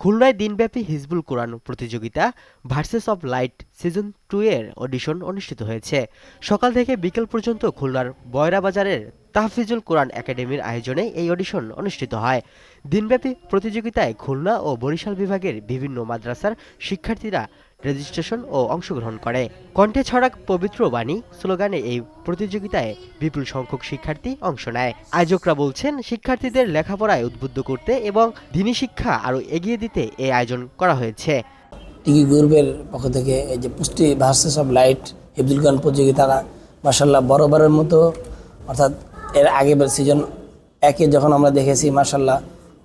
খুলনায় দিনব্যাপী হিজবুল কোরআন প্রতিযোগিতা ভার্সেস অব লাইট সিজন 2 এর অডিশন অনুষ্ঠিত হয়েছে। সকাল থেকে বিকেল পর্যন্ত খুলনার বয়রা বাজারের তাহফিজুল কোরআন একাডেমির আয়োজনে এই অডিশন অনুষ্ঠিত হয়। দিনব্যাপী প্রতিযোগিতায় খুলনা ও বরিশাল বিভাগের বিভিন্ন মাদ্রাসার শিক্ষার্থীরা রেজিস্ট্রেশন ও অংশগ্রহণ করে। কণ্ঠে ছড়াক পবিত্র বাণী স্লোগানে এই প্রতিযোগিতায় বিপুল সংখ্যক শিক্ষার্থী অংশ নেয়। আয়োজকরা বলছেন, শিক্ষার্থীদের লেখাপড়ায় উদ্বুদ্ধ করতে এবং দ্বীনি শিক্ষা আরও এগিয়ে দিতে এই আয়োজন করা হয়েছে। টিকি গ্রুপের পক্ষ থেকে এই যে পুষ্টি ভার্সেস অব লাইট হিফজুল কোরআন প্রতিযোগিতাটা মাশাআল্লাহ বরাবরের মতো, অর্থাৎ এর আগের সিজন 1-এ যখন আমরা দেখেছি মাশাআল্লাহ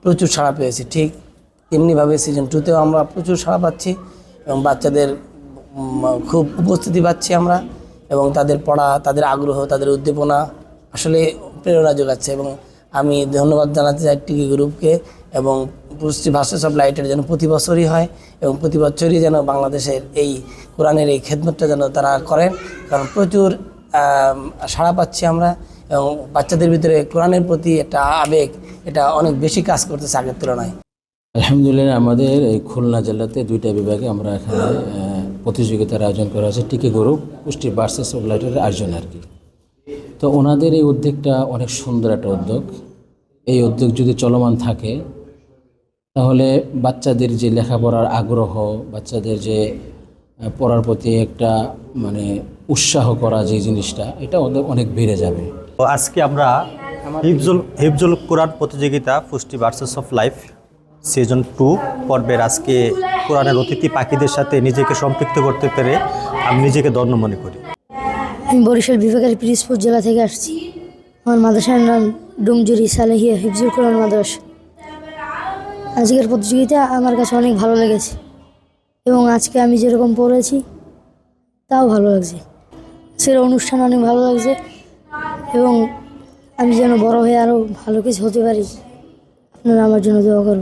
প্রচুর সাড়া পেয়েছি, ঠিক তেমনিভাবে সিজন 2-তেও আমরা প্রচুর সাড়া পাচ্ছি এবং বাচ্চাদের খুব উপস্থিতি পাচ্ছি আমরা, এবং তাদের পড়া, তাদের আগ্রহ, তাদের উদ্দীপনা আসলে প্রেরণা যোগাচ্ছে। এবং আমি ধন্যবাদ জানাতে চাই টিকি গ্রুপকে এবং পুষ্টি ভার্সেস অব লাইটের যেন প্রতি বছরই হয় এবং প্রতি বছরই যেন বাংলাদেশের এই কোরআনের এই খেদমতটা যেন তারা করেন, কারণ প্রচুর সাড়া পাচ্ছি আমরা এবং বাচ্চাদের ভিতরে কোরআনের প্রতি একটা আবেগ, এটা অনেক বেশি কাজ করতেছে আগের তুলনায়। আলহামদুলিল্লাহ, আমাদের এই খুলনা জেলাতে 2টা বিভাগে আমরা এখানে প্রতিযোগিতার আয়োজন করা হয়েছে। টিকি গ্রুপ পুষ্টি ভার্সেস অব লাইটের আয়োজন আর কি। তো ওনাদের এই উদ্যোগটা অনেক সুন্দর একটা উদ্যোগ। এই উদ্যোগ যদি চলমান থাকে তাহলে বাচ্চাদের যে লেখাপড়ার আগ্রহ, বাচ্চাদের যে পড়ার প্রতি একটা মানে উৎসাহ করা যে জিনিসটা, এটা অনেক বেড়ে যাবে। তো আজকে আমরা হিফজুল কোরআন প্রতিযোগিতা পুষ্টি ভার্সেস অফ লাইফ সিজন 2 পর্বের আজকে কোরআনের অতিথি পাখিদের সাথে নিজেকে সম্পৃক্ত করতে পেরে আমি নিজেকে ধন্য মনে করি। আমি বরিশাল বিভাগের পিরিজপুর জেলা থেকে আসছি। আমার মাদ্রাসার নাম ডুমজুরি সালেহিয়া হিফজুল কোরআন মাদ্রাসা। আজকের প্রতিযোগিতা আমার কাছে অনেক ভালো লেগেছে এবং আজকে আমি যেরকম পড়েছি তাও ভালো লাগছে। আজকের অনুষ্ঠান অনেক ভালো লাগছে এবং আমি যেন বড় হয়ে আরও ভালো কিছু হতে পারি। আপনারা আমার জন্য দোয়া করবেন।